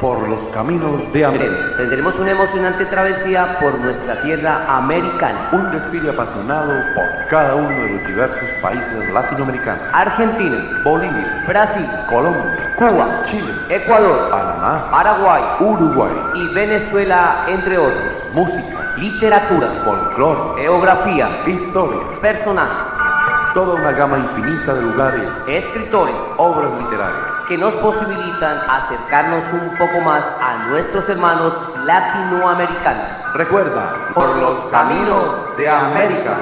por los caminos de América. Tendremos una emocionante travesía por nuestra tierra americana. Un desfile apasionado por cada uno de los diversos países latinoamericanos. Argentina, Bolivia, Brasil, Colombia, Cuba, Chile, Ecuador, Panamá, Paraguay, Uruguay y Venezuela, entre otros. música, Literatura, folclore, geografía, historia, personajes, toda una gama infinita de lugares, escritores, obras literarias. que nos posibilitan acercarnos un poco más a nuestros hermanos latinoamericanos. Recuerda, por los caminos de América.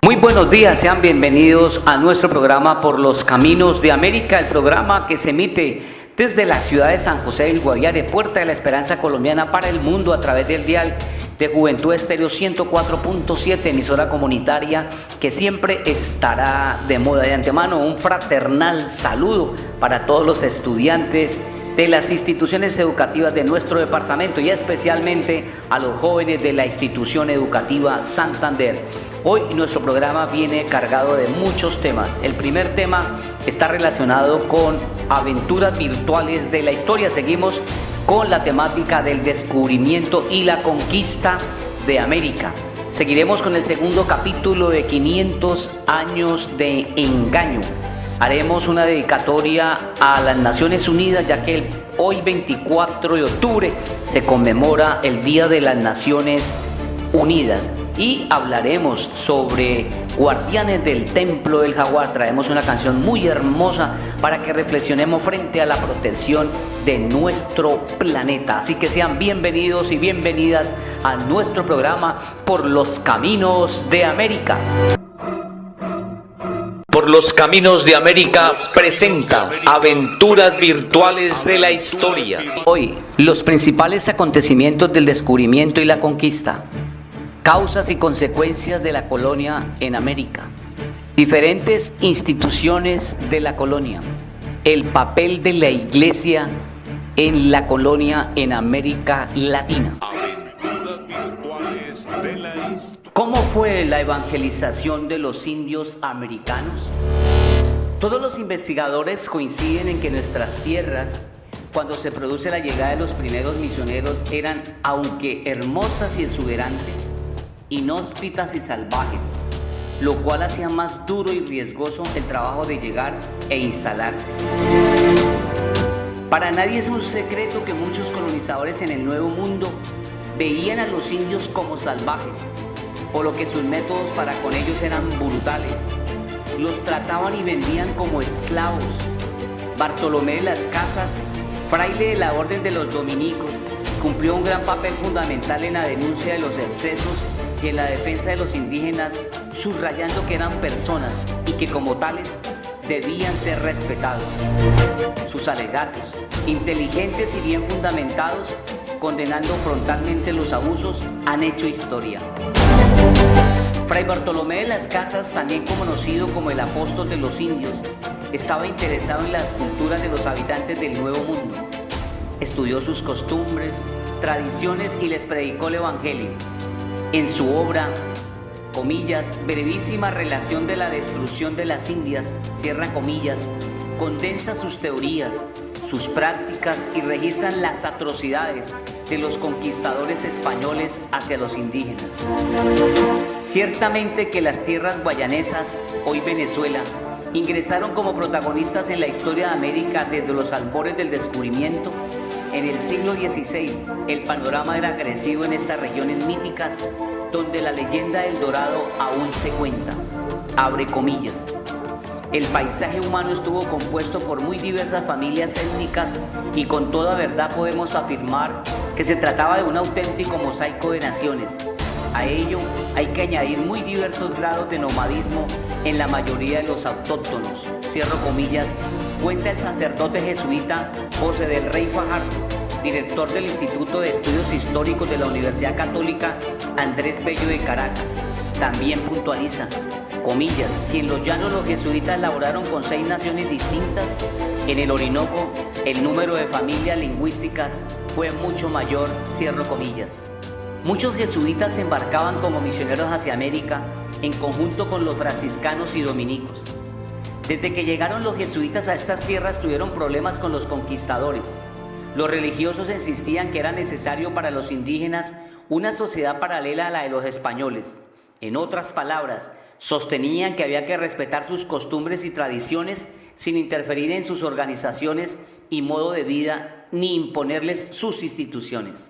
Muy buenos días, sean bienvenidos a nuestro programa Por los Caminos de América, el programa que se emite desde la ciudad de San José del Guaviare, puerta de la esperanza colombiana para el mundo a través del dial de Juventud Estéreo 104.7, emisora comunitaria que siempre estará de moda. De antemano, un fraternal saludo para todos los estudiantes de las instituciones educativas de nuestro departamento y especialmente a los jóvenes de la institución educativa Santander. Hoy nuestro programa viene cargado de muchos temas. El primer tema está relacionado con aventuras virtuales de la historia. Seguimos con la temática del descubrimiento y la conquista de América. Seguiremos con el segundo capítulo de 500 años de engaño. Haremos una dedicatoria a las Naciones Unidas, ya que hoy 24 de octubre se conmemora el Día de las Naciones Unidas. Y hablaremos sobre Guardianes del Templo del Jaguar. Traemos una canción muy hermosa para que reflexionemos frente a la protección de nuestro planeta. Así que sean bienvenidos y bienvenidas a nuestro programa Por los Caminos de América. Por los Caminos de América presenta Aventuras Virtuales de la Historia. Hoy, los principales acontecimientos del descubrimiento y la conquista. Causas y consecuencias de la colonia en América. Diferentes instituciones de la colonia. El papel de la iglesia en la colonia en América Latina. Aventuras virtuales de la historia. ¿Cómo fue la evangelización de los indios americanos? Todos los investigadores coinciden en que nuestras tierras, cuando se produce la llegada de los primeros misioneros, eran, aunque hermosas y exuberantes, inhóspitas y salvajes, lo cual hacía más duro y riesgoso el trabajo de llegar e instalarse. Para nadie es un secreto que muchos colonizadores en el Nuevo Mundo veían a los indios como salvajes, por lo que sus métodos para con ellos eran brutales. Los trataban y vendían como esclavos. Bartolomé de las Casas, fraile de la Orden de los Dominicos, cumplió un gran papel fundamental en la denuncia de los excesos y en la defensa de los indígenas, subrayando que eran personas y que como tales debían ser respetados. Sus alegatos, inteligentes y bien fundamentados, condenando frontalmente los abusos, han hecho historia. Fray Bartolomé de las Casas, también conocido como el apóstol de los indios, estaba interesado en las culturas de los habitantes del Nuevo Mundo. Estudió sus costumbres, tradiciones y les predicó el Evangelio. En su obra, comillas, brevísima relación de la destrucción de las Indias, cierra comillas, condensa sus teorías, sus prácticas y registran las atrocidades de los conquistadores españoles hacia los indígenas. Ciertamente que las tierras guayanesas, hoy Venezuela, ingresaron como protagonistas en la historia de América desde los albores del descubrimiento. En el siglo XVI, el panorama era agresivo en estas regiones míticas, donde la leyenda del Dorado aún se cuenta. Abre comillas. El paisaje humano estuvo compuesto por muy diversas familias étnicas y con toda verdad podemos afirmar que se trataba de un auténtico mosaico de naciones. A ello hay que añadir muy diversos grados de nomadismo en la mayoría de los autóctonos. Cierro comillas, cuenta el sacerdote jesuita José del Rey Fajardo, director del Instituto de Estudios Históricos de la Universidad Católica Andrés Bello de Caracas. También puntualiza, comillas, si en los llanos los jesuitas laboraron con 6 naciones distintas, en el Orinoco el número de familias lingüísticas fue mucho mayor, cierro comillas. Muchos jesuitas se embarcaban como misioneros hacia América en conjunto con los franciscanos y dominicos. Desde que llegaron los jesuitas a estas tierras tuvieron problemas con los conquistadores, Los religiosos insistían que era necesario para los indígenas una sociedad paralela a la de los españoles. En otras palabras, sostenían que había que respetar sus costumbres y tradiciones sin interferir en sus organizaciones y modo de vida ni imponerles sus instituciones.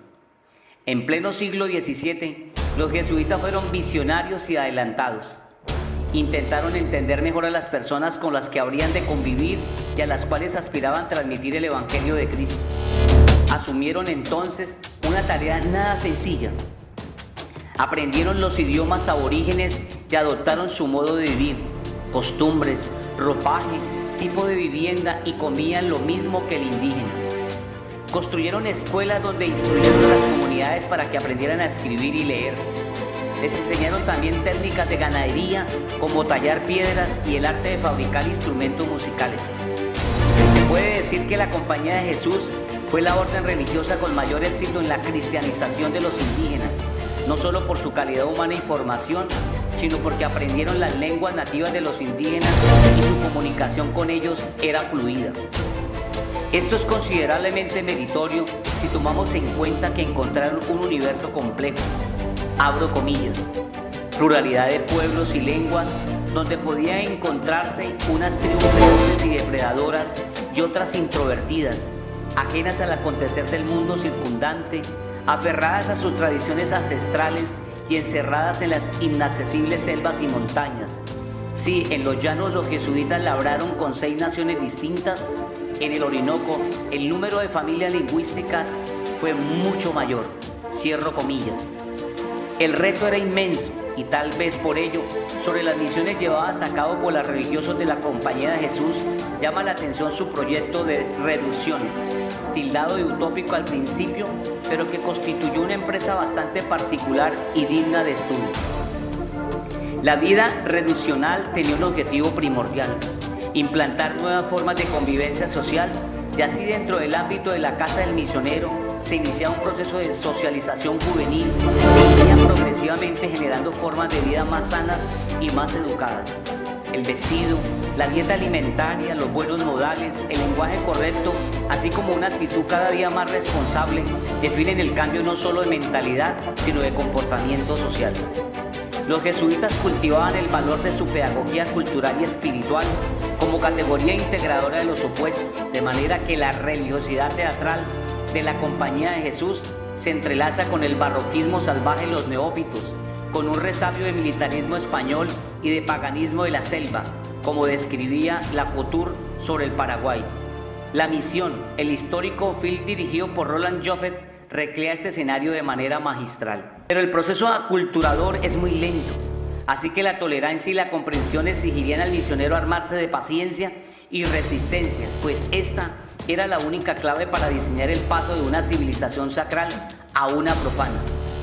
En pleno siglo XVII, los jesuitas fueron visionarios y adelantados. Intentaron entender mejor a las personas con las que habrían de convivir y a las cuales aspiraban transmitir el Evangelio de Cristo. Asumieron entonces una tarea nada sencilla. Aprendieron los idiomas aborígenes y adoptaron su modo de vivir, costumbres, ropaje, tipo de vivienda y comían lo mismo que el indígena. Construyeron escuelas donde instruyeron a las comunidades para que aprendieran a escribir y leer. Les enseñaron también técnicas de ganadería, como tallar piedras y el arte de fabricar instrumentos musicales. Se puede decir que la Compañía de Jesús fue la orden religiosa con mayor éxito en la cristianización de los indígenas, no solo por su calidad humana y formación, sino porque aprendieron las lenguas nativas de los indígenas y su comunicación con ellos era fluida. Esto es considerablemente meritorio si tomamos en cuenta que encontraron un universo complejo, abro comillas, pluralidad de pueblos y lenguas, donde podían encontrarse unas tribus feroces y depredadoras y otras introvertidas, ajenas al acontecer del mundo circundante, aferradas a sus tradiciones ancestrales y encerradas en las inaccesibles selvas y montañas. Sí, en los llanos los jesuitas labraron con 6 naciones distintas. En el Orinoco, el número de familias lingüísticas fue mucho mayor, cierro comillas. El reto era inmenso y tal vez por ello, sobre las misiones llevadas a cabo por los religiosos de la Compañía de Jesús, llama la atención su proyecto de reducciones, tildado de utópico al principio, pero que constituyó una empresa bastante particular y digna de estudio. La vida reduccional tenía un objetivo primordial: implantar nuevas formas de convivencia social, y así dentro del ámbito de la casa del misionero se iniciaba un proceso de socialización juvenil que iría progresivamente generando formas de vida más sanas y más educadas. El vestido, la dieta alimentaria, los buenos modales, el lenguaje correcto, así como una actitud cada día más responsable, definen el cambio no solo de mentalidad, sino de comportamiento social. Los jesuitas cultivaban el valor de su pedagogía cultural y espiritual como categoría integradora de los opuestos, de manera que la religiosidad teatral de la Compañía de Jesús se entrelaza con el barroquismo salvaje de los neófitos, con un resabio de militarismo español y de paganismo de la selva, como describía la Couture sobre el Paraguay. La misión, el histórico film dirigido por Roland Joffé, recrea este escenario de manera magistral. Pero el proceso aculturador es muy lento, así que la tolerancia y la comprensión exigirían al misionero armarse de paciencia y resistencia, pues esta era la única clave para diseñar el paso de una civilización sacral a una profana.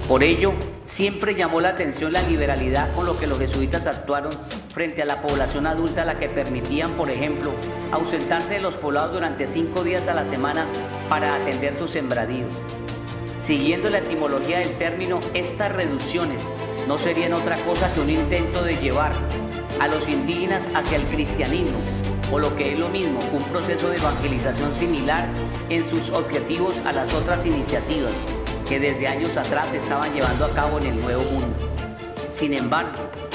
Por ello, siempre llamó la atención la liberalidad con lo que los jesuitas actuaron frente a la población adulta, a la que permitían, por ejemplo, ausentarse de los poblados durante 5 días a la semana para atender sus sembradíos. Siguiendo la etimología del término, estas reducciones no serían otra cosa que un intento de llevar a los indígenas hacia el cristianismo, o lo que es lo mismo, un proceso de evangelización similar en sus objetivos a las otras iniciativas que desde años atrás se estaban llevando a cabo en el Nuevo Mundo. Sin embargo,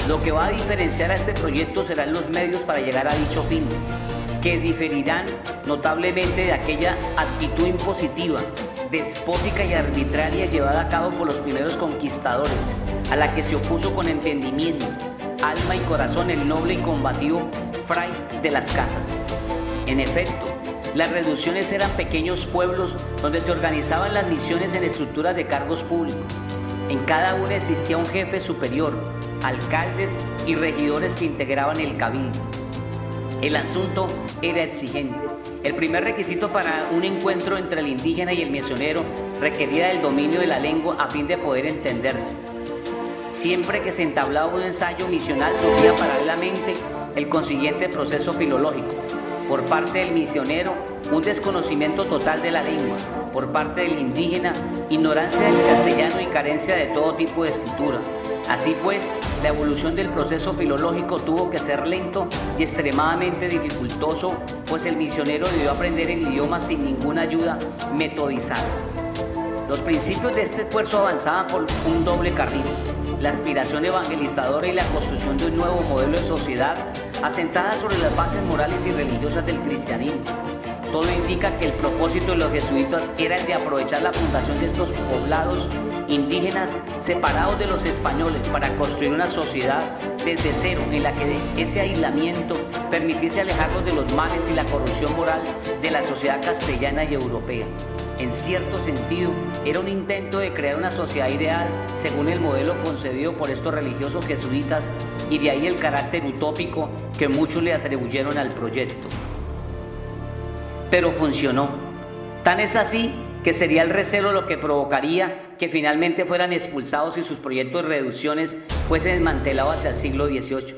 lo que va a diferenciar a este proyecto serán los medios para llegar a dicho fin, que diferirán notablemente de aquella actitud impositiva, despótica y arbitraria llevada a cabo por los primeros conquistadores, a la que se opuso con entendimiento, alma y corazón el noble y combativo fray de las casas. En efecto, las reducciones eran pequeños pueblos donde se organizaban las misiones en estructuras de cargos públicos. En cada una existía un jefe superior, alcaldes y regidores que integraban el cabildo. El asunto era exigente. El primer requisito para un encuentro entre el indígena y el misionero requería el dominio de la lengua a fin de poder entenderse. Siempre que se entablaba un ensayo misional surgía paralelamente el consiguiente proceso filológico. Por parte del misionero, un desconocimiento total de la lengua. Por parte del indígena, ignorancia del castellano y carencia de todo tipo de escritura. Así pues, la evolución del proceso filológico tuvo que ser lento y extremadamente dificultoso, pues el misionero debió aprender el idioma sin ninguna ayuda metodizada. Los principios de este esfuerzo avanzaban por un doble carril: la aspiración evangelizadora y la construcción de un nuevo modelo de sociedad asentada sobre las bases morales y religiosas del cristianismo. Todo indica que el propósito de los jesuitas era el de aprovechar la fundación de estos poblados indígenas separados de los españoles para construir una sociedad desde cero en la que ese aislamiento permitiese alejarlos de los males y la corrupción moral de la sociedad castellana y europea. En cierto sentido, era un intento de crear una sociedad ideal según el modelo concebido por estos religiosos jesuitas, y de ahí el carácter utópico que muchos le atribuyeron al proyecto. Pero funcionó. Tan es así que sería el recelo lo que provocaría que finalmente fueran expulsados y sus proyectos de reducciones fuesen desmantelados hacia el siglo XVIII.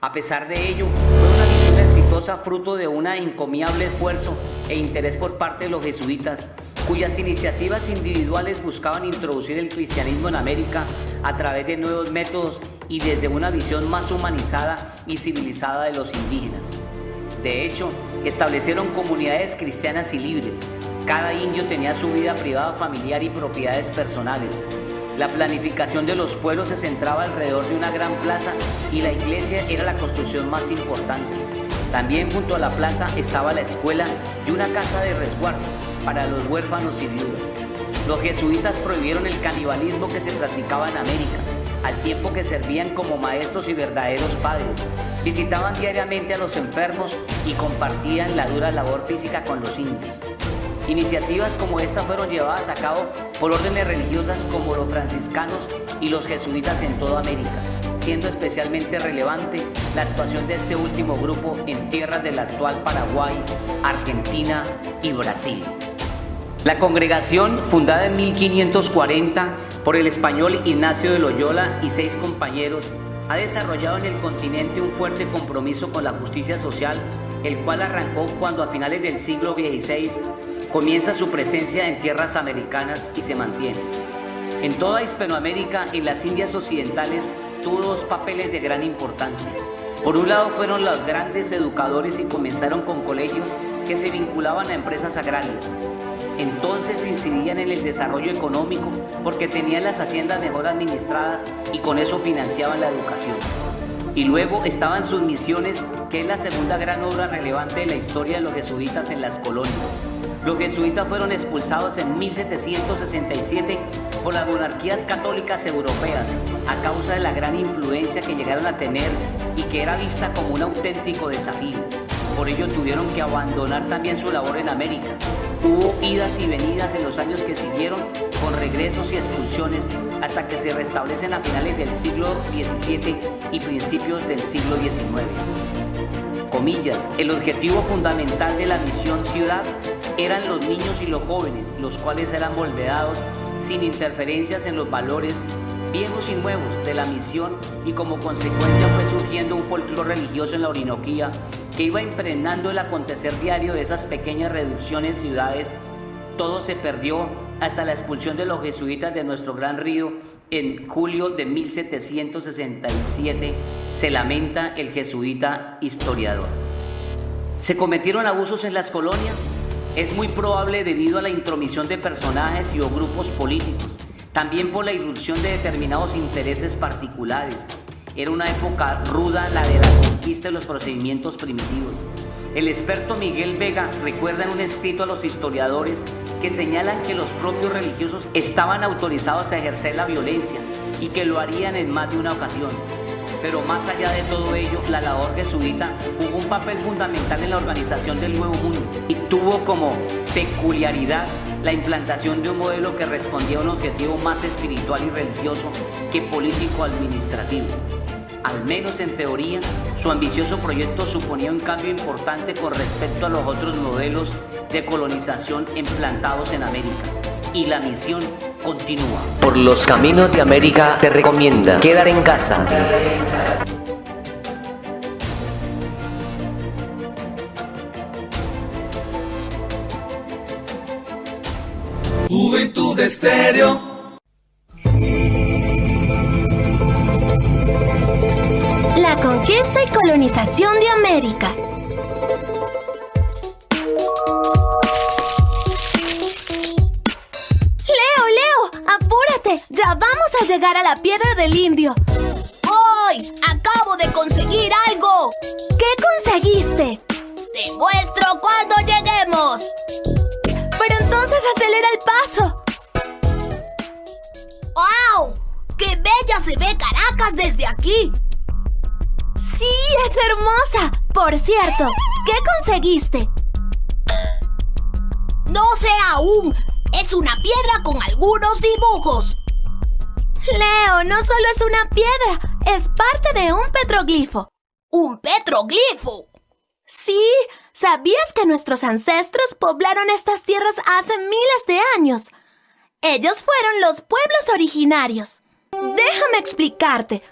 A pesar de ello, fue una misión exitosa fruto de un encomiable esfuerzo e interés por parte de los jesuitas, cuyas iniciativas individuales buscaban introducir el cristianismo en América a través de nuevos métodos y desde una visión más humanizada y civilizada de los indígenas. De hecho, establecieron comunidades cristianas y libres. Cada indio tenía su vida privada, familiar y propiedades personales. La planificación de los pueblos se centraba alrededor de una gran plaza y la iglesia era la construcción más importante. También junto a la plaza estaba la escuela y una casa de resguardo para los huérfanos y viudas. Los jesuitas prohibieron el canibalismo que se practicaba en América, al tiempo que servían como maestros y verdaderos padres. Visitaban diariamente a los enfermos y compartían la dura labor física con los indios. Iniciativas como esta fueron llevadas a cabo por órdenes religiosas como los franciscanos y los jesuitas en toda América, siendo especialmente relevante la actuación de este último grupo en tierras del actual Paraguay, Argentina y Brasil. La congregación, fundada en 1540 por el español Ignacio de Loyola y 6 compañeros, ha desarrollado en el continente un fuerte compromiso con la justicia social, el cual arrancó cuando a finales del siglo XVI comienza su presencia en tierras americanas y se mantiene. En toda Hispanoamérica y las Indias Occidentales tuvo 2 papeles de gran importancia. Por un lado fueron los grandes educadores y comenzaron con colegios que se vinculaban a empresas agrarias. Entonces incidían en el desarrollo económico porque tenían las haciendas mejor administradas y con eso financiaban la educación. Y luego estaban sus misiones, que es la segunda gran obra relevante de la historia de los jesuitas en las colonias. Los jesuitas fueron expulsados en 1767 por las monarquías católicas europeas a causa de la gran influencia que llegaron a tener y que era vista como un auténtico desafío. Por ello tuvieron que abandonar también su labor en América. Hubo idas y venidas en los años que siguieron, con regresos y expulsiones, hasta que se restablecen a finales del siglo XVII y principios del siglo XIX. Comillas, el objetivo fundamental de la misión ciudad eran los niños y los jóvenes, los cuales eran moldeados sin interferencias en los valores viejos y nuevos de la misión, y como consecuencia fue surgiendo un folclore religioso en la Orinoquía que iba impregnando el acontecer diario de esas pequeñas reducciones ciudades. Todo se perdió hasta la expulsión de los jesuitas de nuestro gran río en julio de 1767, se lamenta el jesuita historiador. ¿Se cometieron abusos en las colonias? Es muy probable debido a la intromisión de personajes y o grupos políticos, también por la irrupción de determinados intereses particulares. Era una época ruda la de la conquista de los procedimientos primitivos. El experto Miguel Vega recuerda en un escrito a los historiadores que señalan que los propios religiosos estaban autorizados a ejercer la violencia y que lo harían en más de una ocasión. Pero más allá de todo ello, la labor jesuita jugó un papel fundamental en la organización del Nuevo Mundo y tuvo como peculiaridad la implantación de un modelo que respondía a un objetivo más espiritual y religioso que político-administrativo. Al menos en teoría, su ambicioso proyecto suponía un cambio importante con respecto a los otros modelos de colonización implantados en América. Y la misión continúa. Por los caminos de América te recomienda quedar en casa. Juventud Estéreo. colonización de América. Leo, apúrate, ya vamos a llegar a la Piedra del Indio. ¡Hoy! ¡Acabo de conseguir algo! ¿Qué conseguiste? ¡Te muestro cuando lleguemos! Pero entonces acelera el paso. ¡Wow! ¡Qué bella se ve Caracas desde aquí! Sí, es hermosa. Por cierto, ¿qué conseguiste? No sé aún. Es una piedra con algunos dibujos. Leo, no solo es una piedra, es parte de un petroglifo. ¿Un petroglifo? Sí, ¿sabías que nuestros ancestros poblaron estas tierras hace miles de años? Ellos fueron los pueblos originarios. Déjame explicarte.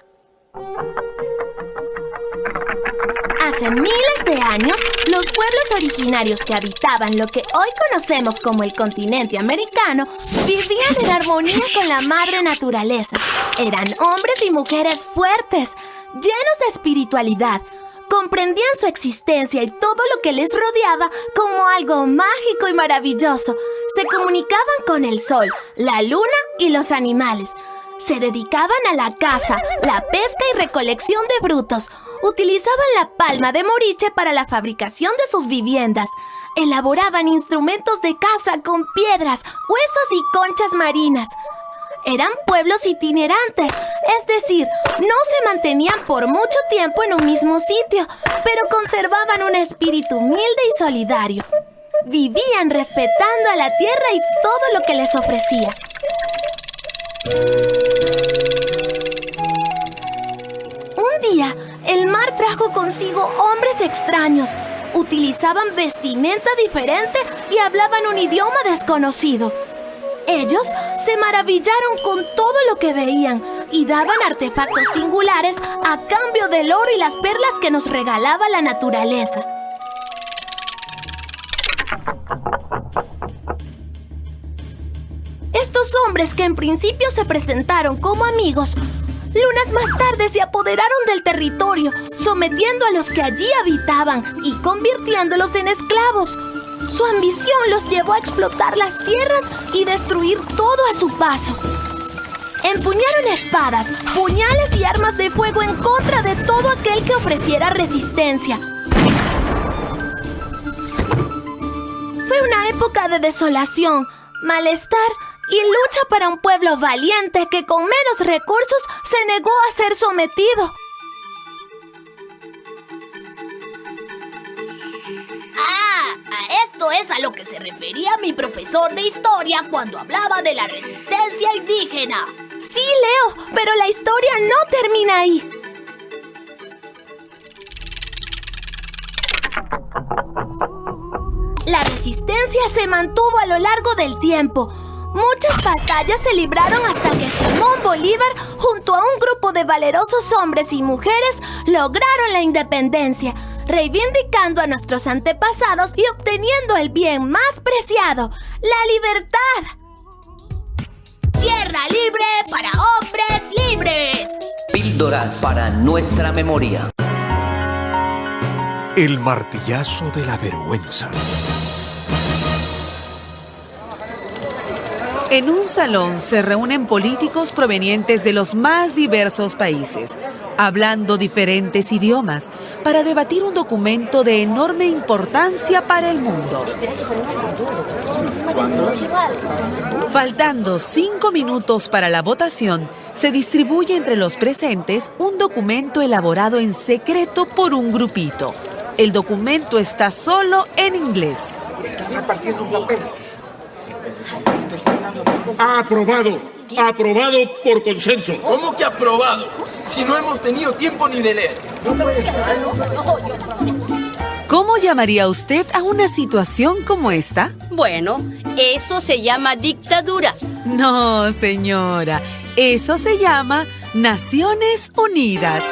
Hace miles de años, los pueblos originarios que habitaban lo que hoy conocemos como el continente americano vivían en armonía con la madre naturaleza. Eran hombres y mujeres fuertes, llenos de espiritualidad. Comprendían su existencia y todo lo que les rodeaba como algo mágico y maravilloso. Se comunicaban con el sol, la luna y los animales. Se dedicaban a la caza, la pesca y recolección de frutos. Utilizaban la palma de moriche para la fabricación de sus viviendas. Elaboraban instrumentos de caza con piedras, huesos y conchas marinas. Eran pueblos itinerantes, es decir, no se mantenían por mucho tiempo en un mismo sitio, pero conservaban un espíritu humilde y solidario. Vivían respetando a la tierra y todo lo que les ofrecía. Un día, el mar trajo consigo hombres extraños. Utilizaban vestimenta diferente y hablaban un idioma desconocido. Ellos se maravillaron con todo lo que veían y daban artefactos singulares a cambio del oro y las perlas que nos regalaba la naturaleza. Estos hombres, que en principio se presentaron como amigos, lunas más tarde se apoderaron del territorio, sometiendo a los que allí habitaban y convirtiéndolos en esclavos. Su ambición los llevó a explotar las tierras y destruir todo a su paso. Empuñaron espadas, puñales y armas de fuego en contra de todo aquel que ofreciera resistencia. Fue una época de desolación, malestar y lucha para un pueblo valiente que con menos recursos se negó a ser sometido. A esto es a lo que se refería mi profesor de historia cuando hablaba de la resistencia indígena. Sí, Leo, pero la historia no termina ahí. La resistencia se mantuvo a lo largo del tiempo. Muchas batallas se libraron hasta que Simón Bolívar, junto a un grupo de valerosos hombres y mujeres, lograron la independencia, reivindicando a nuestros antepasados y obteniendo el bien más preciado, la libertad. ¡Tierra libre para hombres libres! Píldoras para nuestra memoria. El martillazo de la vergüenza. En un salón se reúnen políticos provenientes de los más diversos países, hablando diferentes idiomas, para debatir un documento de enorme importancia para el mundo. Faltando 5 minutos para la votación, se distribuye entre los presentes un documento elaborado en secreto por un grupito. El documento está solo en inglés. Están repartiendo un papel. Aprobado. Aprobado por consenso. ¿Cómo que aprobado? Si no hemos tenido tiempo ni de leer. ¿Cómo llamaría usted a una situación como esta? Bueno, eso se llama dictadura. No, señora. Eso se llama Naciones Unidas.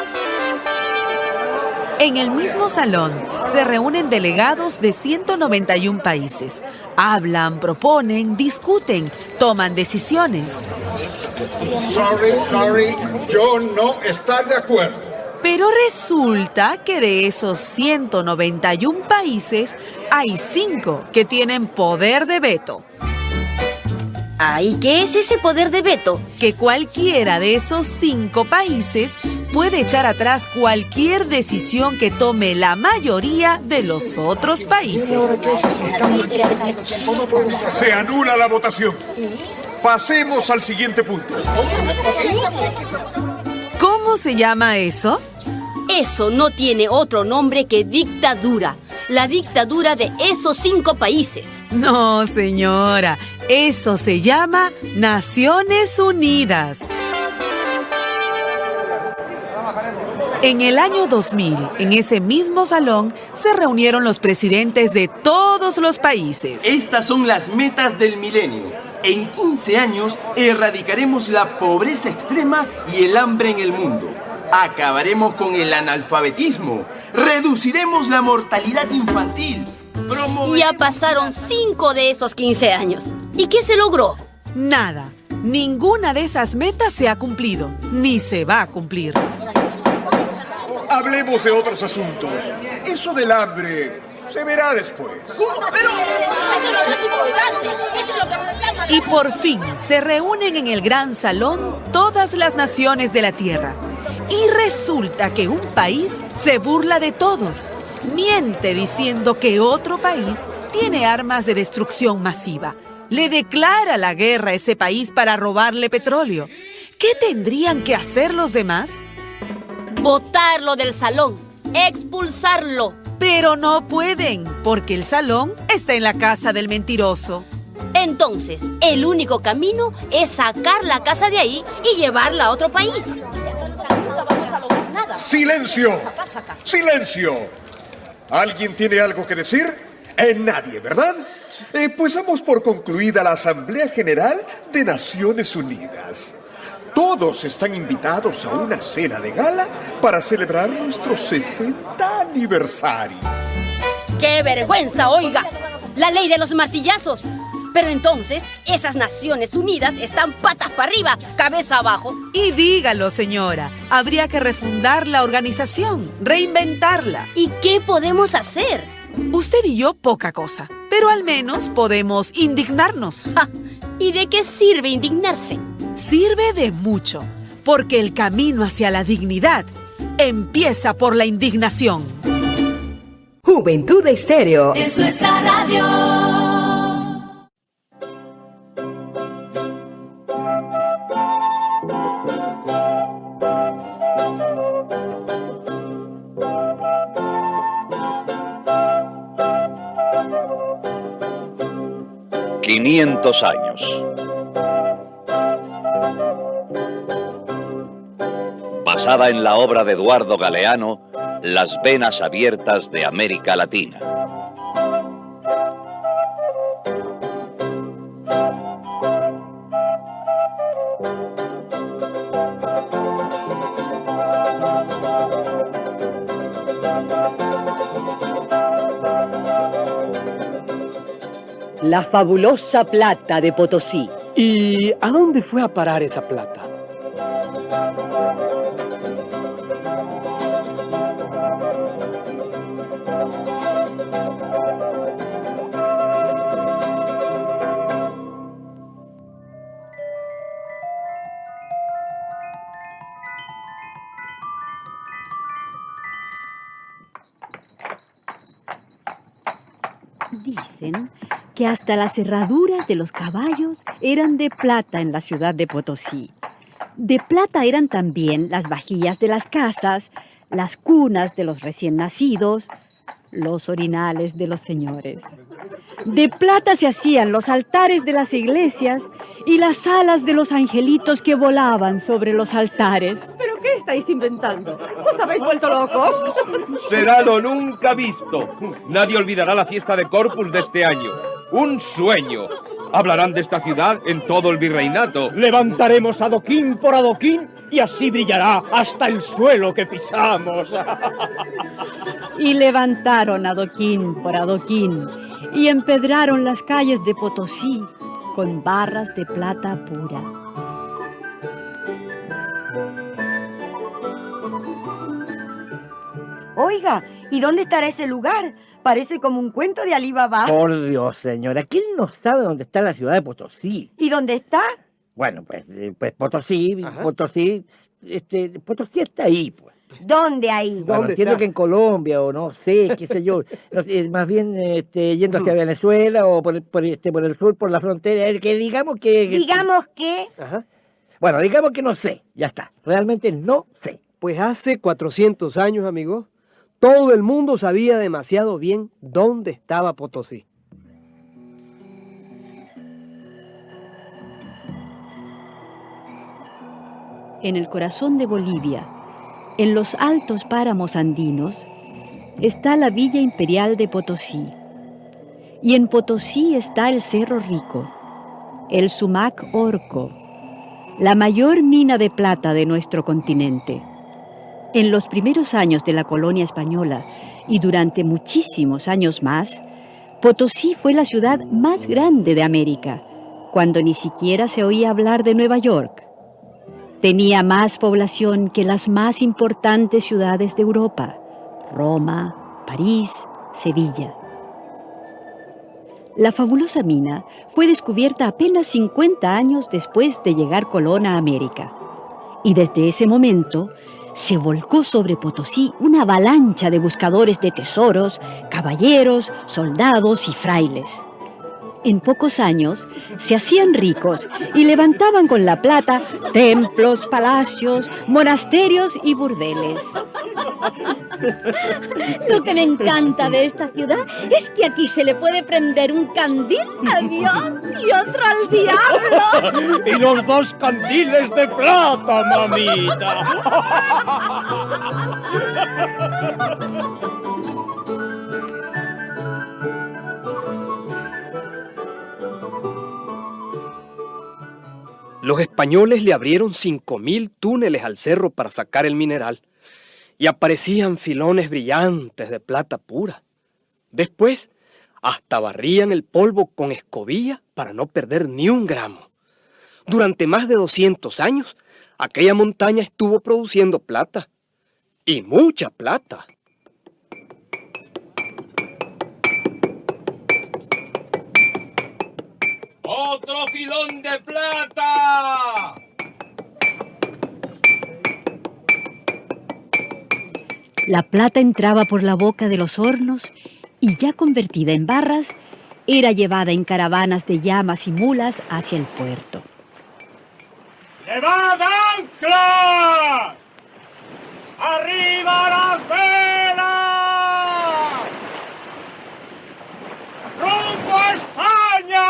En el mismo salón se reúnen delegados de 191 países. Hablan, proponen, discuten, toman decisiones. Sorry, yo no estoy de acuerdo. Pero resulta que de esos 191 países, hay 5 que tienen poder de veto. ¿Y qué es ese poder de veto? Que cualquiera de esos 5 países puede echar atrás cualquier decisión que tome la mayoría de los otros países. Se anula la votación. Pasemos al siguiente punto. ¿Cómo se llama eso? Eso no tiene otro nombre que dictadura. La dictadura de esos 5 países. No, señora. Eso se llama Naciones Unidas. En el año 2000, en ese mismo salón, se reunieron los presidentes de todos los países. Estas son las metas del milenio. En 15 años erradicaremos la pobreza extrema y el hambre en el mundo. Acabaremos con el analfabetismo. Reduciremos la mortalidad infantil. Ya pasaron 5 de esos 15 años. ¿Y qué se logró? Nada. Ninguna de esas metas se ha cumplido, ni se va a cumplir. Hablemos de otros asuntos. Eso del hambre se verá después. Y por fin se reúnen en el gran salón todas las naciones de la Tierra. Y resulta que un país se burla de todos. Miente diciendo que otro país tiene armas de destrucción masiva. Le declara la guerra a ese país para robarle petróleo. ¿Qué tendrían que hacer los demás? Botarlo del salón, expulsarlo. Pero no pueden, porque el salón está en la casa del mentiroso. Entonces, el único camino es sacar la casa de ahí y llevarla a otro país. ¡Silencio! ¡Silencio! ¿Alguien tiene algo que decir? Nadie, ¿verdad? Pues damos por concluida la Asamblea General de Naciones Unidas. Todos están invitados a una cena de gala para celebrar nuestro 60 aniversario. ¡Qué vergüenza, oiga! La ley de los martillazos. Pero entonces, esas Naciones Unidas están patas para arriba, cabeza abajo. Y dígalo, señora, habría que refundar la organización, reinventarla. ¿Y qué podemos hacer? Usted y yo poca cosa, pero al menos podemos indignarnos. ¿Y de qué sirve indignarse? Sirve de mucho, porque el camino hacia la dignidad empieza por la indignación. Juventud Estéreo es nuestra radio. ...500 años. Basada en la obra de Eduardo Galeano, Las venas abiertas de América Latina. La fabulosa plata de Potosí. ¿Y a dónde fue a parar esa plata? Dicen que hasta las herraduras de los caballos eran de plata en la ciudad de Potosí. De plata eran también las vajillas de las casas, las cunas de los recién nacidos, los orinales de los señores. De plata se hacían los altares de las iglesias y las alas de los angelitos que volaban sobre los altares. ¿Pero qué estáis inventando? ¿Os habéis vuelto locos? Será lo nunca visto. Nadie olvidará la fiesta de Corpus de este año. ¡Un sueño! Hablarán de esta ciudad en todo el virreinato. Levantaremos adoquín por adoquín y así brillará hasta el suelo que pisamos. Y levantaron adoquín por adoquín y empedraron las calles de Potosí con barras de plata pura. Oiga, ¿y dónde estará ese lugar? Parece como un cuento de Alí Baba. Por Dios, señora, ¿quién no sabe dónde está la ciudad de Potosí? ¿Y dónde está? Bueno, pues Potosí, Potosí está ahí, pues. ¿Dónde ahí? Bueno, entiendo que en Colombia o no sé, qué sé yo. No sé, más bien yendo hacia Venezuela o por el sur, por la frontera, que digamos que... ¿Digamos qué? Ajá. Bueno, digamos que no sé, ya está. Realmente no sé. Pues hace 400 años, amigo, todo el mundo sabía demasiado bien dónde estaba Potosí. En el corazón de Bolivia, en los altos páramos andinos, está la Villa Imperial de Potosí. Y en Potosí está el Cerro Rico, el Sumac Orco, la mayor mina de plata de nuestro continente. En los primeros años de la colonia española y durante muchísimos años más, Potosí fue la ciudad más grande de América, cuando ni siquiera se oía hablar de Nueva York. Tenía más población que las más importantes ciudades de Europa: Roma, París, Sevilla. La fabulosa mina fue descubierta apenas 50 años después de llegar Colón a América. Y desde ese momento se volcó sobre Potosí una avalancha de buscadores de tesoros, caballeros, soldados y frailes. En pocos años se hacían ricos y levantaban con la plata templos, palacios, monasterios y burdeles. Lo que me encanta de esta ciudad es que aquí se le puede prender un candil al Dios y otro al diablo. Y los dos candiles de plata, mamita. Los españoles le abrieron 5000 túneles al cerro para sacar el mineral y aparecían filones brillantes de plata pura. Después, hasta barrían el polvo con escobilla para no perder ni un gramo. Durante más de 200 años, aquella montaña estuvo produciendo plata, y mucha plata. ¡Otro filón de plata! La plata entraba por la boca de los hornos y, ya convertida en barras, era llevada en caravanas de llamas y mulas hacia el puerto. ¡Llevad anclas! ¡Arriba las velas! ¡Rumbo a España!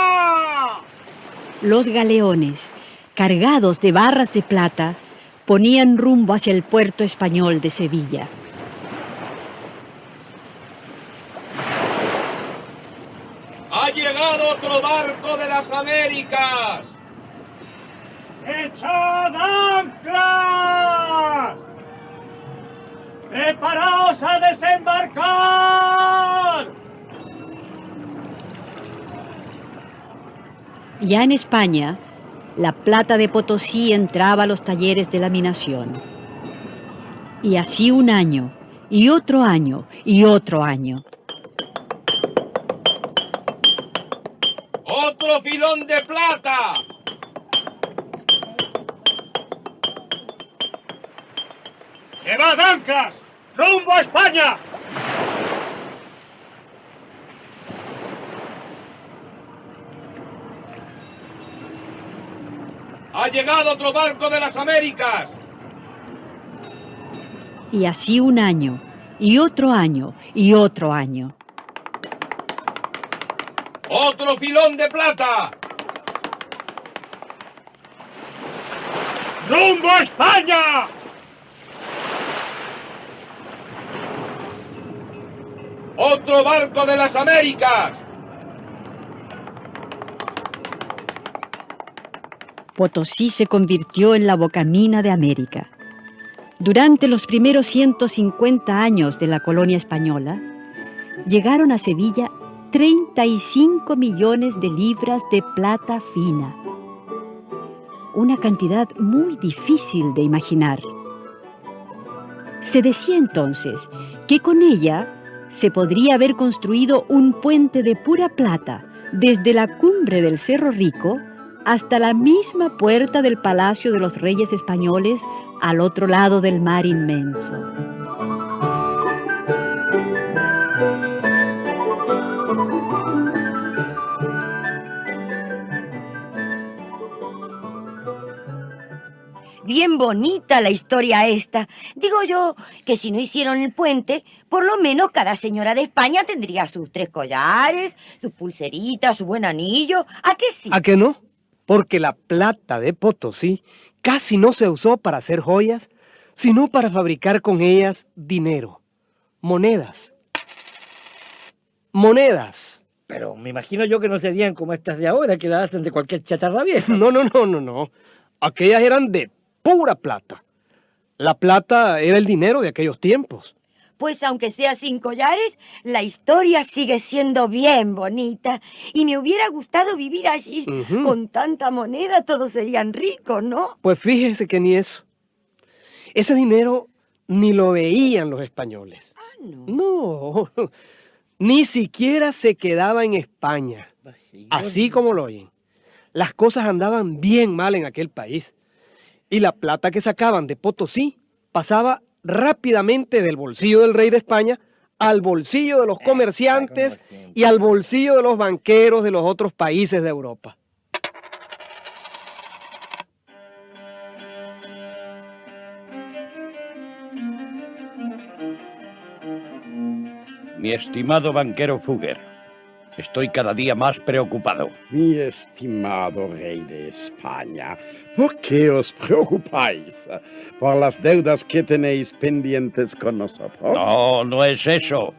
Los galeones, cargados de barras de plata, ponían rumbo hacia el puerto español de Sevilla. ¡Ha llegado otro barco de las Américas! ¡Echad anclas! ¡Preparaos a desembarcar! Ya en España, la plata de Potosí entraba a los talleres de laminación. Y así un año, y otro año, y otro año. ¡Otro filón de plata! ¡Llevad anclas! ¡Rumbo a España! ¡Ha llegado otro barco de las Américas! Y así un año, y otro año, y otro año. ¡Otro filón de plata! ¡Rumbo a España! ¡Otro barco de las Américas! Potosí se convirtió en la bocamina de América. Durante los primeros 150 años de la colonia española, llegaron a Sevilla 35 millones de libras de plata fina. Una cantidad muy difícil de imaginar. Se decía entonces que con ella se podría haber construido un puente de pura plata desde la cumbre del Cerro Rico hasta la misma puerta del Palacio de los Reyes Españoles al otro lado del mar inmenso. Bien bonita la historia esta. Digo yo que si no hicieron el puente, por lo menos cada señora de España tendría sus 3 collares, sus pulseritas, su buen anillo. ¿A qué sí? ¿A qué no? Porque la plata de Potosí casi no se usó para hacer joyas, sino para fabricar con ellas dinero, monedas. Monedas. Pero me imagino yo que no serían como estas de ahora, que las hacen de cualquier chatarra vieja. No. Aquellas eran de pura plata. La plata era el dinero de aquellos tiempos. Pues aunque sea sin collares, la historia sigue siendo bien bonita. Y me hubiera gustado vivir allí. Con tanta moneda todos serían ricos, ¿no? Pues fíjese que ni eso. Ese dinero ni lo veían los españoles. No, ni siquiera se quedaba en España. Así como lo oyen. Las cosas andaban bien mal en aquel país. Y la plata que sacaban de Potosí pasaba rápidamente del bolsillo del rey de España al bolsillo de los comerciantes y al bolsillo de los banqueros de los otros países de Europa. Mi estimado banquero Fugger, estoy cada día más preocupado. Mi estimado rey de España, ¿por qué os preocupáis? ¿Por las deudas que tenéis pendientes con nosotros? No, no es eso.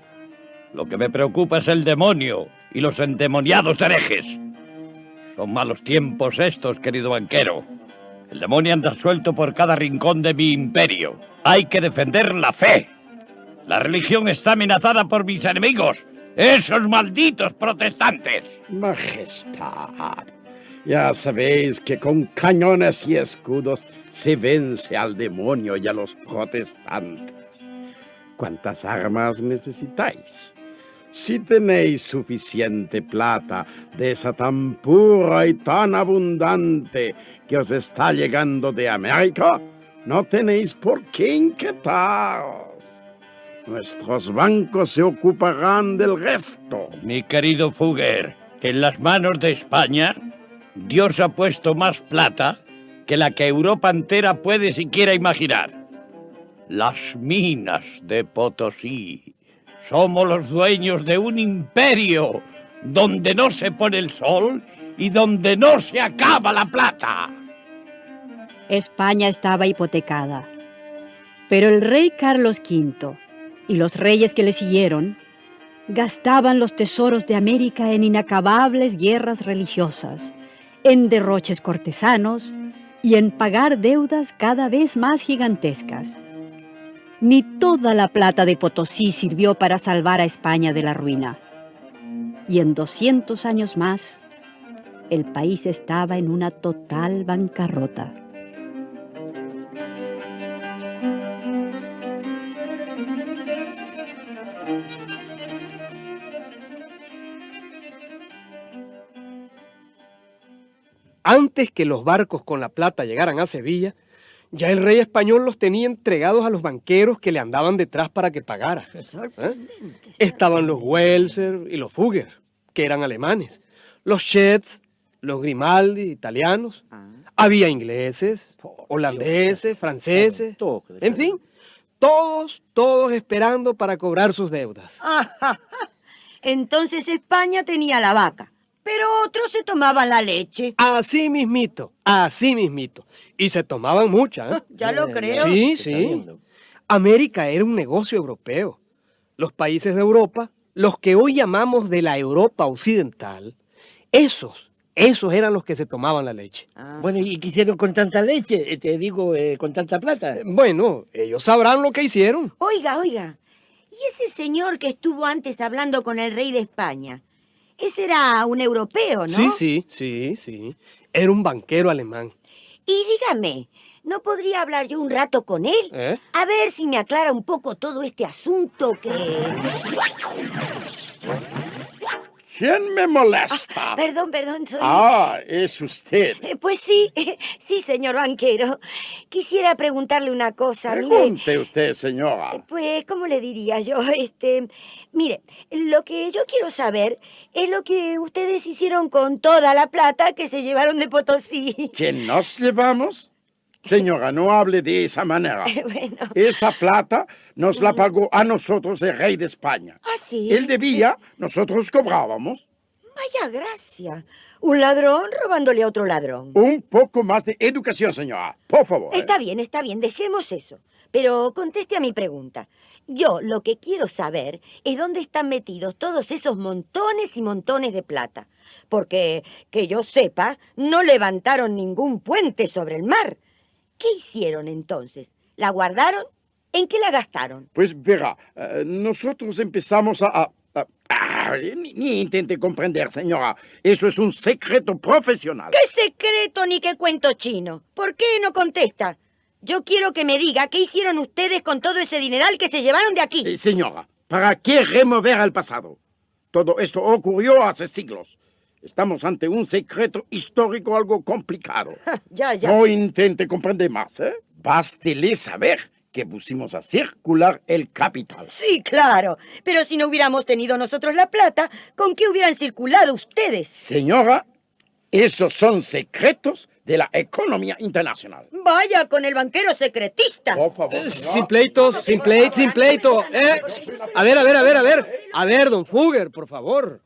Lo que me preocupa es el demonio y los endemoniados herejes. Son malos tiempos estos, querido banquero. El demonio anda suelto por cada rincón de mi imperio. Hay que defender la fe. La religión está amenazada por mis enemigos, esos malditos protestantes. Majestad, ya sabéis que con cañones y escudos se vence al demonio y a los protestantes. ¿Cuántas armas necesitáis? Si tenéis suficiente plata de esa tan pura y tan abundante que os está llegando de América, no tenéis por qué inquietaros. Nuestros bancos se ocuparán del resto. Mi querido Fugger, en las manos de España, Dios ha puesto más plata que la que Europa entera puede siquiera imaginar. Las minas de Potosí. Somos los dueños de un imperio donde no se pone el sol y donde no se acaba la plata. España estaba hipotecada, pero el rey Carlos V y los reyes que le siguieron gastaban los tesoros de América en inacabables guerras religiosas, en derroches cortesanos y en pagar deudas cada vez más gigantescas. Ni toda la plata de Potosí sirvió para salvar a España de la ruina. Y en 200 años más, el país estaba en una total bancarrota. Antes que los barcos con la plata llegaran a Sevilla, ya el rey español los tenía entregados a los banqueros que le andaban detrás para que pagara. Estaban los Welser y los Fugger, que eran alemanes, los Schets, los Grimaldi, italianos. Había ingleses, holandeses, franceses, en fin, todos esperando para cobrar sus deudas. Entonces España tenía la vaca, pero otros se tomaban la leche. Así mismito. Y se tomaban mucha, ¿eh? Ya lo creo. Sí. América era un negocio europeo. Los países de Europa, los que hoy llamamos de la Europa occidental, esos eran los que se tomaban la leche. Bueno, ¿y qué hicieron con tanta leche? Te digo, con tanta plata. Bueno, ellos sabrán lo que hicieron. Oiga. ¿Y ese señor que estuvo antes hablando con el rey de España? Ese era un europeo, ¿no? Sí. Era un banquero alemán. Y dígame, ¿no podría hablar yo un rato con él? A ver si me aclara un poco todo este asunto que... ¿Quién me molesta? Perdón, soy... Es usted. Pues sí, sí, señor banquero. Quisiera preguntarle una cosa. Pregunte usted, señora. Pues, ¿cómo le diría yo? Mire, lo que yo quiero saber es lo que ustedes hicieron con toda la plata que se llevaron de Potosí. ¿Que nos llevamos? Señora, no hable de esa manera. Bueno. Esa plata nos la pagó a nosotros el rey de España. ¿Ah, sí? Él debía, nosotros cobrábamos. Vaya gracia. Un ladrón robándole a otro ladrón. Un poco más de educación, señora. Por favor. Está bien, dejemos eso. Pero conteste a mi pregunta. Yo lo que quiero saber es dónde están metidos todos esos montones y montones de plata. Porque, que yo sepa, no levantaron ningún puente sobre el mar. ¿Qué hicieron entonces? ¿La guardaron? ¿En qué la gastaron? Pues verá, nosotros empezamos ni intente comprender, señora. Eso es un secreto profesional. ¿Qué secreto ni qué cuento chino? ¿Por qué no contesta? Yo quiero que me diga qué hicieron ustedes con todo ese dineral que se llevaron de aquí. Señora, ¿para qué remover al pasado? Todo esto ocurrió hace siglos. Estamos ante un secreto histórico algo complicado. Ya. No intente comprender más, ¿eh? Bástele saber que pusimos a circular el capital. Sí, claro. Pero si no hubiéramos tenido nosotros la plata, ¿con qué hubieran circulado ustedes? Señora, esos son secretos de la economía internacional. Vaya con el banquero secretista. Por favor. Sin pleito. A ver, don Fugger, por favor.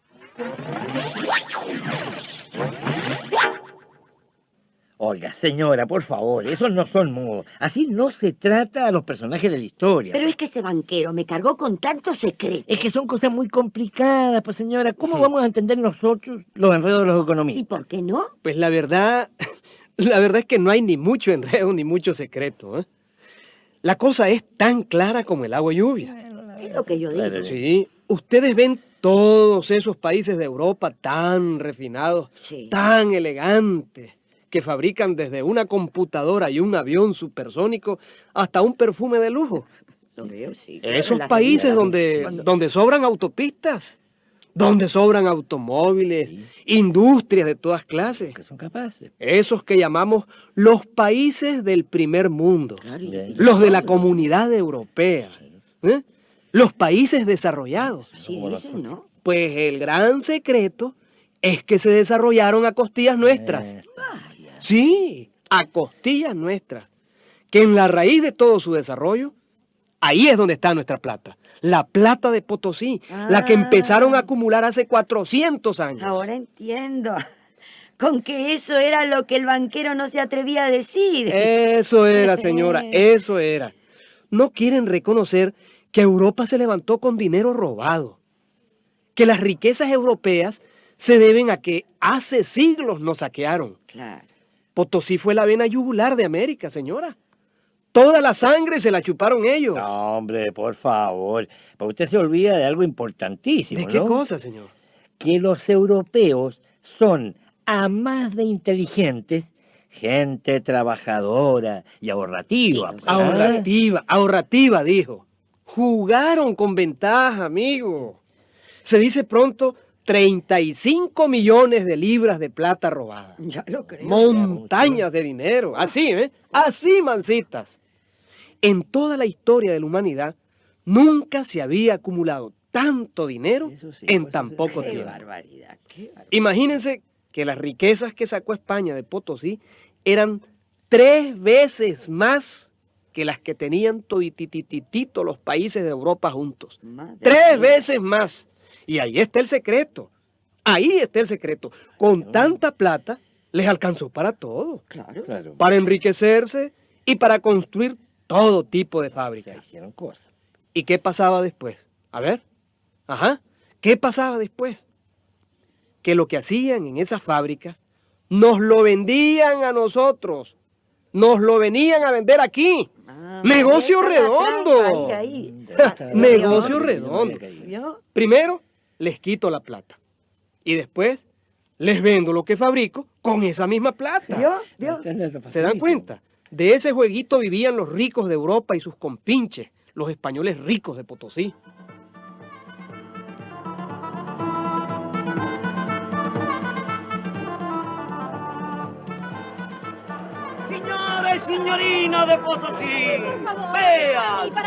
Oiga, señora, por favor, esos no son modos. Así no se trata a los personajes de la historia. Pero es que ese banquero me cargó con tantos secretos. Es que son cosas muy complicadas, pues señora. ¿Cómo vamos a entender nosotros los enredos de los economistas? ¿Y por qué no? Pues la verdad es que no hay ni mucho enredo ni mucho secreto, ¿eh? La cosa es tan clara como el agua lluvia. Es lo que yo digo. Sí, ustedes ven todos esos países de Europa tan refinados, tan elegantes, que fabrican desde una computadora y un avión supersónico hasta un perfume de lujo. Lo veo, sí. Esos países donde sobran autopistas, donde sobran automóviles, industrias de todas clases. Que son capaces. Esos que llamamos los países del primer mundo, los de la comunidad europea, ¿eh? Los países desarrollados. Sí, dicen, ¿no? Pues el gran secreto es que se desarrollaron a costillas nuestras. Sí, a costillas nuestras. Que en la raíz de todo su desarrollo, ahí es donde está nuestra plata. La plata de Potosí, la que empezaron a acumular hace 400 años. Ahora entiendo. Con que eso era lo que el banquero no se atrevía a decir. Eso era, señora, eso era. No quieren reconocer que Europa se levantó con dinero robado. Que las riquezas europeas se deben a que hace siglos nos saquearon. Claro. Potosí fue la vena yugular de América, señora. Toda la sangre se la chuparon ellos. No, hombre, por favor. Pero usted se olvida de algo importantísimo, ¿De qué ¿no? cosa, señor? Que los europeos son, a más de inteligentes, gente trabajadora y ahorrativa. Pues. Ahorrativa, dijo. Jugaron con ventaja, amigo. Se dice pronto 35 millones de libras de plata robada. Ya lo creo. Montañas de dinero. Así, ¿eh? Así, mancitas. En toda la historia de la humanidad, nunca se había acumulado tanto dinero en tan poco tiempo. Qué barbaridad. Imagínense que las riquezas que sacó España de Potosí eran 3 veces más que las que tenían toditititito los países de Europa juntos. 3 veces más. Y ahí está el secreto. Ahí está el secreto. Con tanta plata les alcanzó para todo. Claro. Para enriquecerse y para construir todo tipo de fábricas. Hicieron cosas. ¿Y qué pasaba después? A ver. ¿Qué pasaba después? Que lo que hacían en esas fábricas nos lo vendían a nosotros. Nos lo venían a vender aquí. ¡Negocio redondo! Negocio redondo. Primero les quito la plata. Y después les vendo lo que fabrico con esa misma plata. ¿Vio? ¿Se dan cuenta? De ese jueguito vivían los ricos de Europa y sus compinches, los españoles ricos de Potosí. Señores y señorinas de Potosí,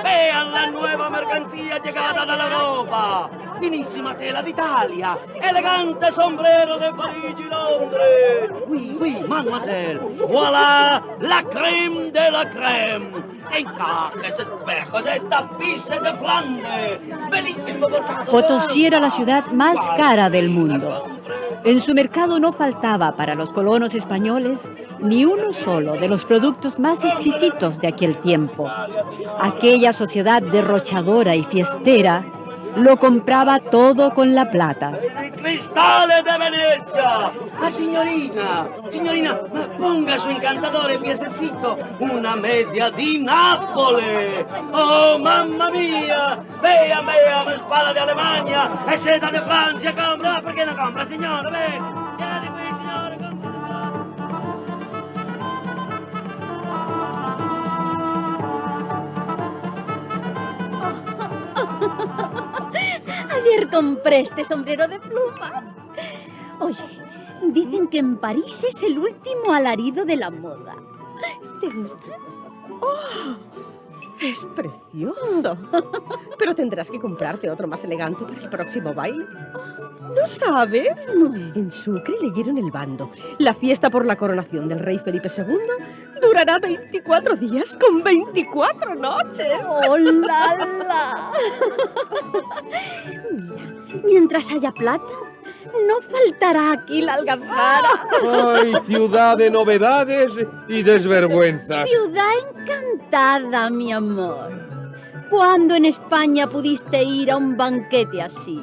vean la nueva mercancía llegada de la Europa. Finísima tela de Italia, elegante sombrero de París y Londres. Oui, mademoiselle, voilà la crème de la crème. Encajes, espejos, tapices de Flandes. Bellísimo bordado. Potosí era la ciudad más cara del mundo. En su mercado no faltaba para los colonos españoles ni uno solo de los productos más exquisitos de aquel tiempo. Aquella sociedad derrochadora y fiestera lo compraba todo con la plata. Cristales de Venecia. Signorina, ponga su encantador piececito una media di Nápoles. Oh, mamma mía, vean, espada de Alemania, seda de Francia, compra, ¿por qué no compra, señora? Ven, vieni qui, signore, compra. Ayer compré este sombrero de plumas. Oye, dicen que en París es el último alarido de la moda. ¿Te gusta? ¡Oh! Es precioso. Pero tendrás que comprarte otro más elegante para el próximo baile. ¿No sabes? No. En Sucre leyeron el bando. La fiesta por la coronación del rey Felipe II durará 24 días con 24 noches. ¡Oh, la, la! Mira, mientras haya plata, no faltará aquí la algazara. ¡Ay, ciudad de novedades y desvergüenzas! Ciudad encantada, mi amor. ¿Cuándo en España pudiste ir a un banquete así,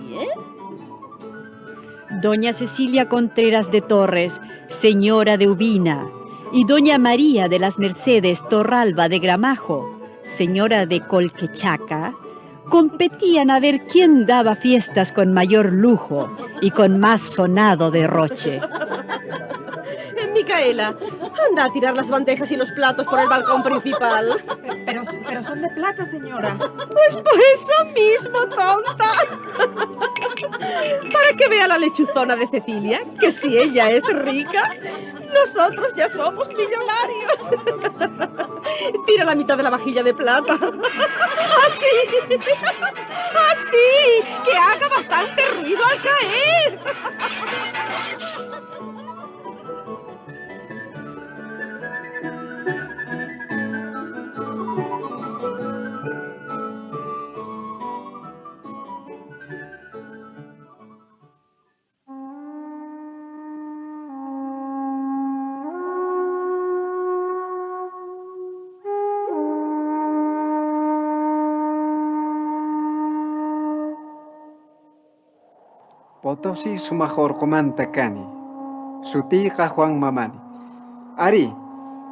Doña Cecilia Contreras de Torres, señora de Ubina, y doña María de las Mercedes Torralba de Gramajo, señora de Colquechaca, competían a ver quién daba fiestas con mayor lujo y con más sonado derroche. Micaela, anda a tirar las bandejas y los platos por el balcón principal. Pero son de plata, señora. Pues por eso mismo, tonta. Para que vea la lechuzona de Cecilia, que si ella es rica, nosotros ya somos millonarios. Tira la mitad de la vajilla de plata. Así. Así. Que haga bastante ruido al caer. Potosí sumajorcomanta cani, sutiqa Juan Mamani. Ari,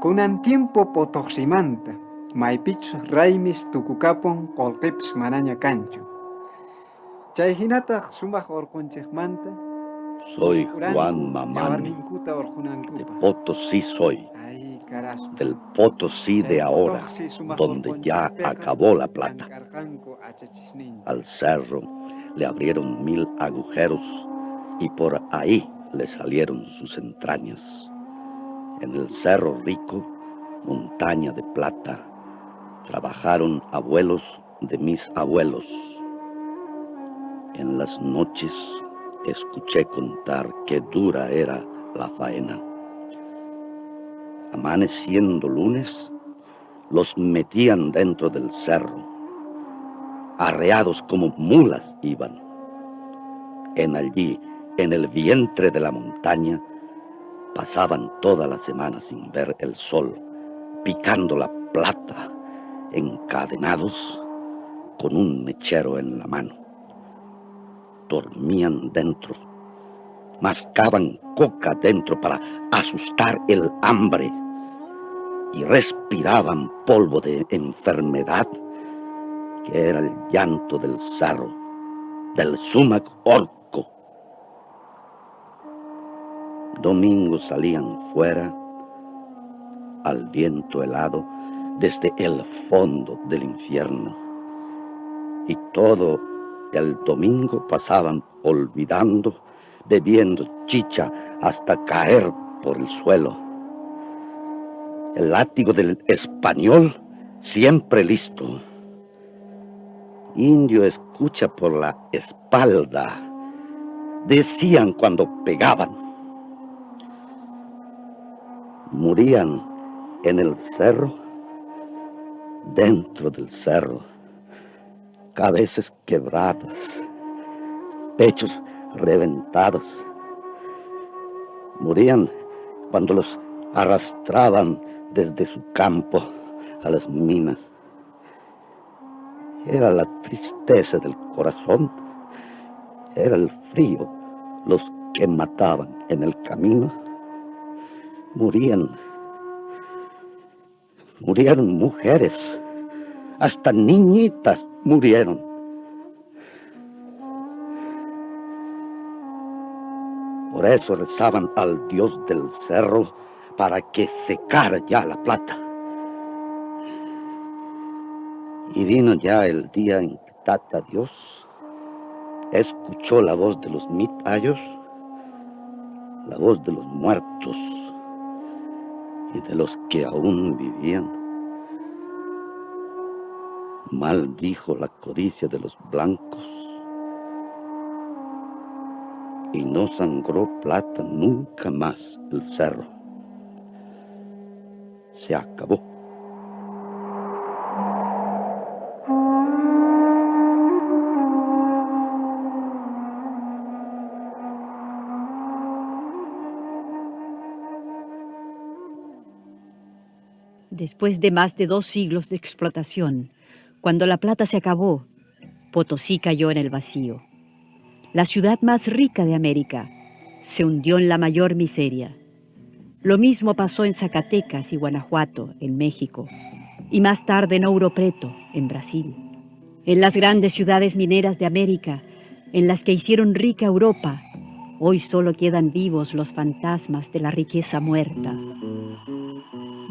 kunan tiempo Potosímanta, maypichus raymis tukukapun qolqips manaña kanchu. Chayhinataq sumajorqunchikmanta. Soy Juan Mamani, de Potosí soy, del Potosí de ahora, donde ya acabó la plata. Al cerro le abrieron 1000 agujeros y por ahí le salieron sus entrañas. En el Cerro Rico, montaña de plata, trabajaron abuelos de mis abuelos. En las noches escuché contar qué dura era la faena. Amaneciendo lunes, los metían dentro del cerro. Arreados como mulas iban. Allí, en el vientre de la montaña, pasaban toda la semana sin ver el sol, picando la plata, encadenados con un mechero en la mano. Dormían dentro, mascaban coca dentro para asustar el hambre y respiraban polvo de enfermedad, que era el llanto del cerro, del sumac orco. Domingos salían fuera al viento helado desde el fondo del infierno. Y todo el domingo pasaban olvidando, bebiendo chicha hasta caer por el suelo. El látigo del español siempre listo. Indio escucha por la espalda, decían cuando pegaban. Morían en el cerro, dentro del cerro, cabezas quebradas, pechos reventados. Morían cuando los arrastraban desde su campo a las minas. Era la tristeza del corazón, era el frío, los que mataban en el camino. Morían mujeres, hasta niñitas murieron. Por eso rezaban al Dios del cerro para que secara ya la plata. Y vino ya el día en que Tata Dios escuchó la voz de los mitayos, la voz de los muertos y de los que aún vivían. Maldijo la codicia de los blancos y no sangró plata nunca más el cerro. Se acabó. Después de más de 2 siglos de explotación, cuando la plata se acabó, Potosí cayó en el vacío. La ciudad más rica de América se hundió en la mayor miseria. Lo mismo pasó en Zacatecas y Guanajuato, en México, y más tarde en Ouro Preto, en Brasil. En las grandes ciudades mineras de América, en las que hicieron rica Europa, hoy solo quedan vivos los fantasmas de la riqueza muerta.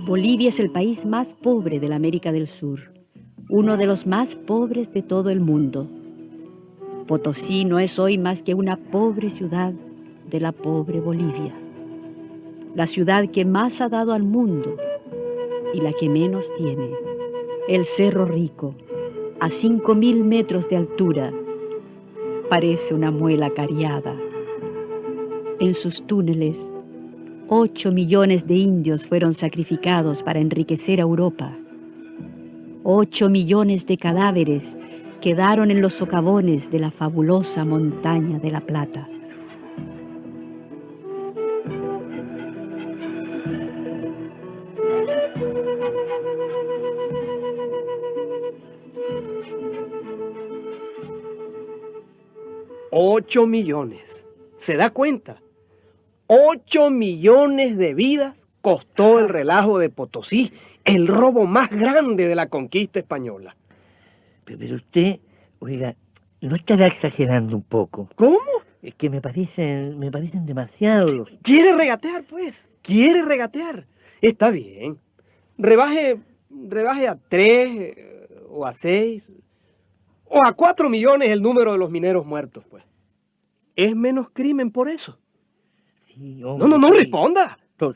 Bolivia es el país más pobre de la América del Sur, uno de los más pobres de todo el mundo. Potosí no es hoy más que una pobre ciudad de la pobre Bolivia. La ciudad que más ha dado al mundo y la que menos tiene. El Cerro Rico, a 5.000 metros de altura, parece una muela cariada. En sus túneles, 8 millones de indios fueron sacrificados para enriquecer a Europa. 8 millones de cadáveres quedaron en los socavones de la fabulosa montaña de la Plata. ¡8 millones! ¿Se da cuenta? 8 millones de vidas costó el relajo de Potosí, el robo más grande de la conquista española. Pero usted, oiga, ¿no estará exagerando un poco? ¿Cómo? Es que me parecen demasiados. ¿Quiere regatear, pues? ¿Quiere regatear? Está bien. Rebaje a 3 o a 6 o a 4 millones el número de los mineros muertos, pues. ¿Es menos crimen por eso? Sí, hombre, no responda. Todo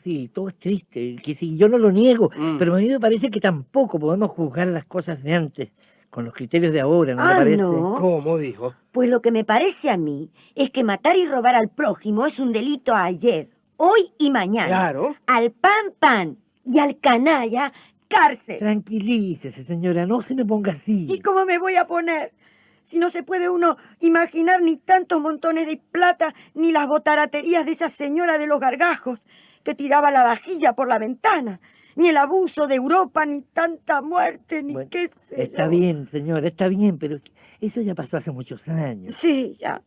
es triste, que sí, yo no lo niego, pero a mí me parece que tampoco podemos juzgar las cosas de antes con los criterios de ahora, ¿no le parece? No. ¿Cómo dijo? Pues lo que me parece a mí es que matar y robar al prójimo es un delito ayer, hoy y mañana. Claro. Al pan y al canalla, cárcel. Tranquilícese, señora, no se me ponga así. ¿Y cómo me voy a poner? Si no se puede uno imaginar ni tantos montones de plata, ni las botaraterías de esa señora de los gargajos que tiraba la vajilla por la ventana, ni el abuso de Europa, ni tanta muerte, ni Bueno, qué sé está yo. bien, señora, está bien, pero eso ya pasó hace muchos años. Sí, ya.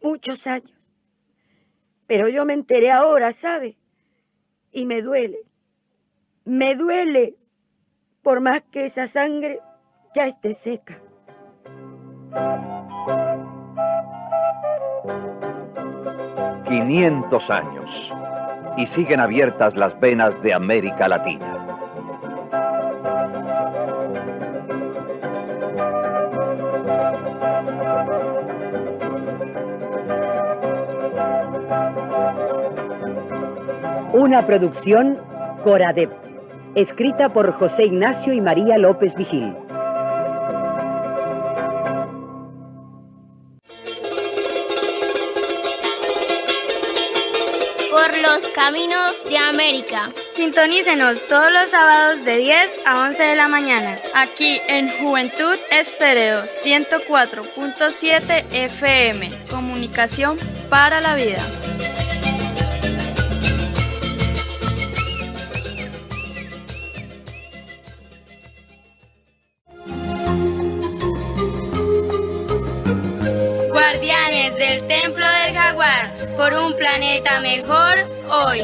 Muchos años. Pero yo me enteré ahora, ¿sabe? Y me duele. Me duele, por más que esa sangre ya esté seca. 500 años y siguen abiertas las venas de América Latina. Una producción Coradep, escrita por José Ignacio y María López Vigil. Por los caminos de América. Sintonícenos todos los sábados de 10 a 11 de la mañana, aquí en Juventud Estéreo 104.7 FM. Comunicación para la vida. Guardianes del Templo del Jaguar, por un planeta mejor hoy.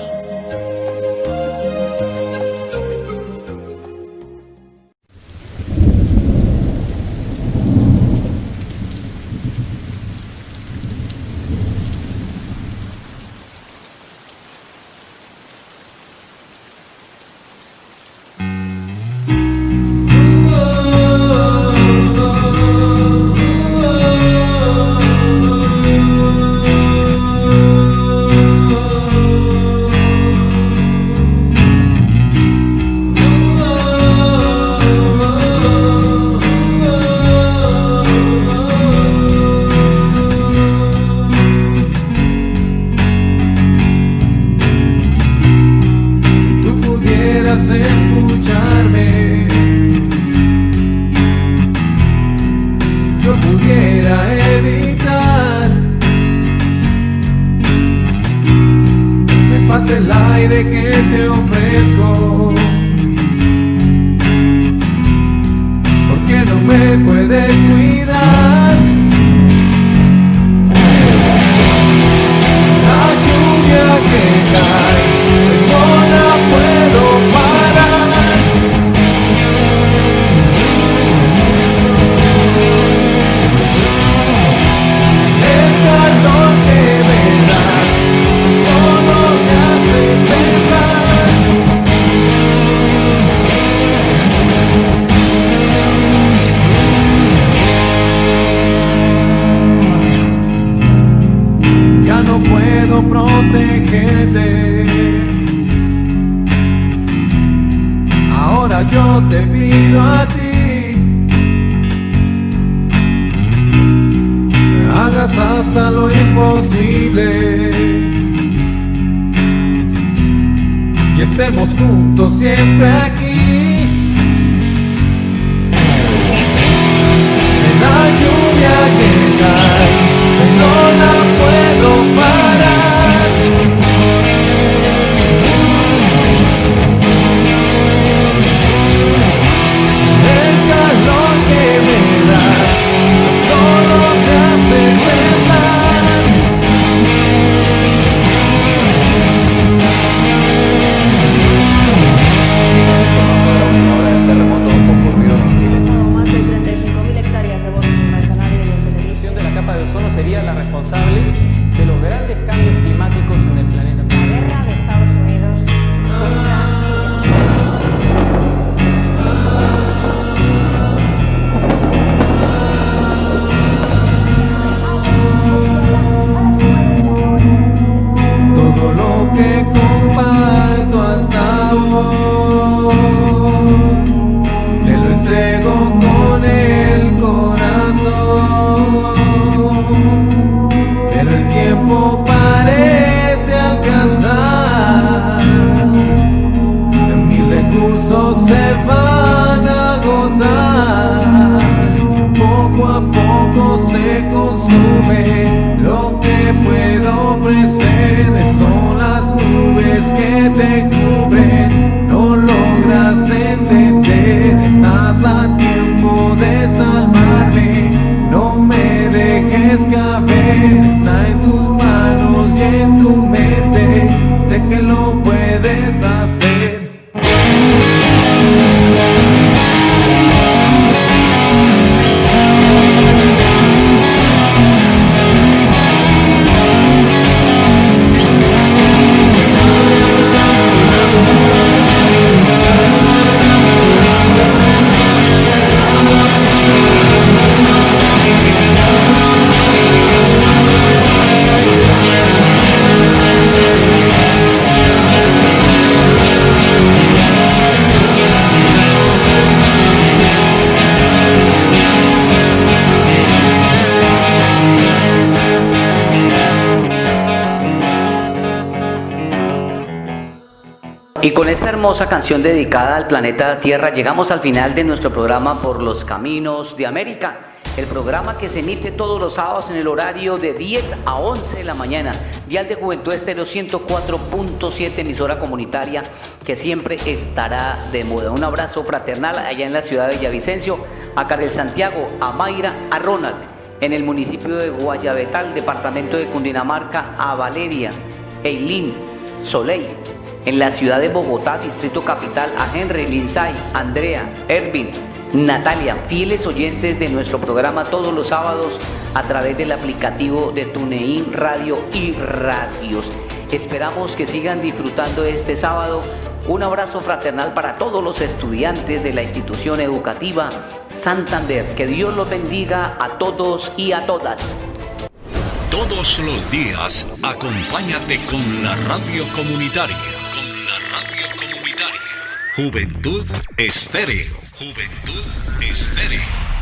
Y con esta hermosa canción dedicada al planeta Tierra llegamos al final de nuestro programa Por los Caminos de América, el programa que se emite todos los sábados en el horario de 10 a 11 de la mañana, dial de Juventud Estéreo 104.7, emisora comunitaria que siempre estará de moda. Un abrazo fraternal allá en la ciudad de Villavicencio, a Karel Santiago, a Mayra, a Ronald, en el municipio de Guayabetal, departamento de Cundinamarca, a Valeria, Eileen, Soleil, en la ciudad de Bogotá, Distrito Capital, a Henry, Lindsay, Andrea, Ervin, Natalia, fieles oyentes de nuestro programa todos los sábados a través del aplicativo de TuneIn Radio y Radios. Esperamos que sigan disfrutando este sábado. Un abrazo fraternal para todos los estudiantes de la institución educativa Santander. Que Dios los bendiga a todos y a todas. Todos los días, acompáñate con la radio comunitaria. Juventud Estéreo. Juventud Estéreo.